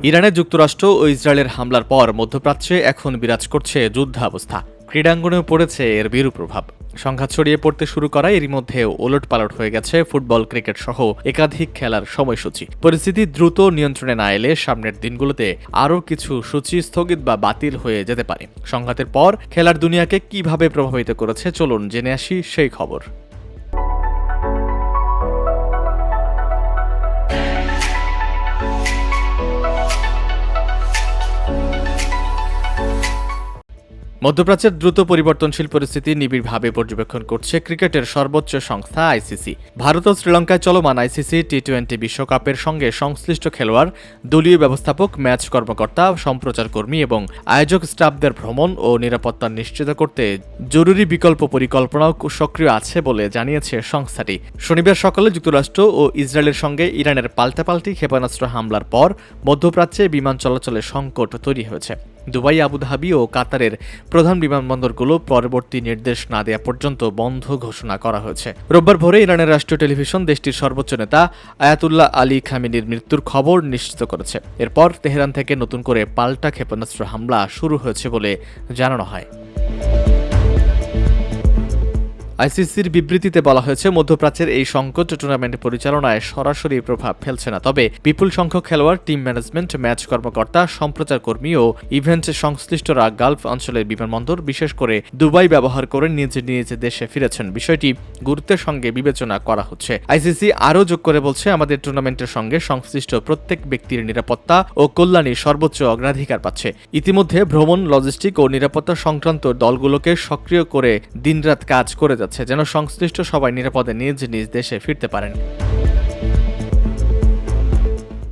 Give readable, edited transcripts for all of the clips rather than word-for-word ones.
ইরানে যুক্তরাষ্ট্র ও ইসরায়েলের হামলার পর মধ্যপ্রাচ্যে এখন বিরাজ করছে যুদ্ধাবস্থা। ক্রীড়াঙ্গনেও পড়েছে এর বিরূপ প্রভাব। সংঘাত ছড়িয়ে পড়তে শুরু করায় এরই মধ্যে ওলটপালট হয়ে গেছে ফুটবল, ক্রিকেট সহ একাধিক খেলার সময়সূচি। পরিস্থিতি দ্রুত নিয়ন্ত্রণে না এলে সামনের দিনগুলোতে আরও কিছু সূচি স্থগিত বা বাতিল হয়ে যেতে পারে। সংঘাতের পর খেলার দুনিয়াকে কিভাবে প্রভাবিত করেছে চলুন জেনে আসি সেই খবর। মধ্যপ্রাচ্যের দ্রুত পরিবর্তনশীল পরিস্থিতি নিবিড়ভাবে পর্যবেক্ষণ করছে ক্রিকেটের সর্বোচ্চ সংস্থা আইসিসি। ভারত ও শ্রীলঙ্কায় চলমান আইসিসি টি-20 বিশ্বকাপের সঙ্গে সংশ্লিষ্ট খেলোয়াড়, দলীয় ব্যবস্থাপক, ম্যাচ কর্মকর্তা, সম্প্রচার কর্মী এবং আয়োজক স্টাফদের ভ্রমণ ও নিরাপত্তা নিশ্চিত করতে জরুরি বিকল্প পরিকল্পনাও সক্রিয় আছে বলে জানিয়েছে সংস্থাটি। শনিবার সকালে যুক্তরাষ্ট্র ও ইসরায়েলের সঙ্গে ইরানের পাল্টাপাল্টি ক্ষেপণাস্ত্র হামলার পর মধ্যপ্রাচ্যে বিমান চলাচলে সংকট তৈরি হয়েছে। দুবাই, আবুধাবি ও কাতারের প্রধান বিমানবন্দরগুলো পরবর্তী নির্দেশ না দেওয়া পর্যন্ত বন্ধ ঘোষণা করা হয়েছে। রোববার ভোরে ইরানের রাষ্ট্রীয় টেলিভিশন দেশটির সর্বোচ্চ নেতা আয়াতুল্লাহ আলী খামেনির মৃত্যুর খবর নিশ্চিত করেছে। এরপর তেহরান থেকে নতুন করে পাল্টা ক্ষেপণাস্ত্র হামলা শুরু হয়েছে বলে জানানো হয়। আইসিসির বিবৃতিতে বলা হয়েছে, মধ্যপ্রাচ্যের এই সংকট টুর্নামেন্ট পরিচালনায় সরাসরি প্রভাব ফেলছে না, তবে বিপুল সংখ্যক খেলোয়াড়, টিম ম্যানেজমেন্ট, ম্যাচ কর্মকর্তা, সম্প্রচার কর্মী ও ইভেন্ট সংশ্লিষ্টরা গালফ অঞ্চলের বিমানবন্দর, বিশেষ করে দুবাই ব্যবহার করে নিজ নিজ দেশে ফিরেছেন। বিষয়টি গুরুত্বের সঙ্গে বিবেচনা করা হচ্ছে। আইসিসি আরও যোগ করে বলছে, আমাদের টুর্নামেন্টের সঙ্গে সংশ্লিষ্ট প্রত্যেক ব্যক্তির নিরাপত্তা ও কল্যাণই সর্বোচ্চ অগ্রাধিকার পাচ্ছে। ইতিমধ্যে ভ্রমণ, লজিস্টিক ও নিরাপত্তা সংক্রান্ত দলগুলোকে সক্রিয় করে দিনরাত কাজ করে যাচ্ছে যেন সংশ্লিষ্ট সবাই নিরাপদে নিজ নিজ দেশে ফিরতে পারেন।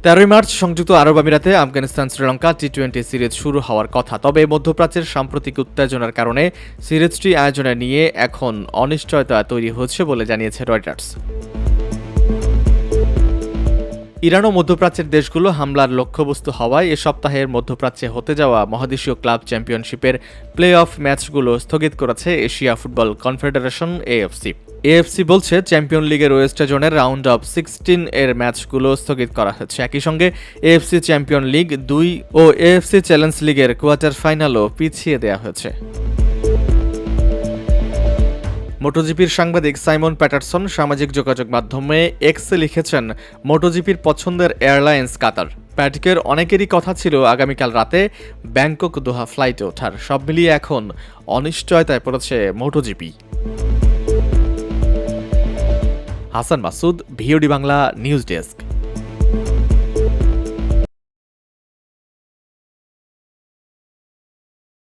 13 মার্চ সংযুক্ত আরব আমিরাতে আফগানিস্তান শ্রীলঙ্কা টি-20 সিরিজ শুরু হওয়ার কথা, তবে মধ্যপ্রাচ্যের সাম্প্রতিক উত্তেজনার কারণে সিরিজটি আয়োজনে নিয়ে এখন অনিশ্চয়তা তৈরি হচ্ছে বলে জানিয়েছে রয়টার্স। ইরান ও মধ্যপ্রাচ্যের দেশগুলো হামলার লক্ষ্যবস্তু হওয়ায় এ সপ্তাহের মধ্যপ্রাচ্যে হতে যাওয়া মহাদেশীয় ক্লাব চ্যাম্পিয়নশিপের প্লে অফ ম্যাচগুলো স্থগিত করেছে Asia football confederation AFC. AFC বলছে, চ্যাম্পিয়ন লিগের ওয়েস্ট জোনের রাউন্ড অফ 16 এর ম্যাচগুলো স্থগিত করা হয়েছে। একই সঙ্গে এএফসি চ্যাম্পিয়ন লিগ 2 ও এএফসি চ্যালেঞ্জ লিগের কোয়ার্টার ফাইনালও পিছিয়ে দেওয়া হয়েছে। মোটোজিপির সাংবাদিক সাইমন প্যাটারসন সামাজিক যোগাযোগ মাধ্যমে এক্সে লিখেছেন, মোটোজিপির পছন্দের এয়ারলাইন্স কাতার। প্যাটিকের অনেকেরই কথা ছিল আগামীকাল রাতে ব্যাংকক দোহা ফ্লাইটে ওঠার। সব মিলিয়ে এখন অনিশ্চয়তায় পড়েছে MotoGP. Hasan Masud, VOD Bangla news desk.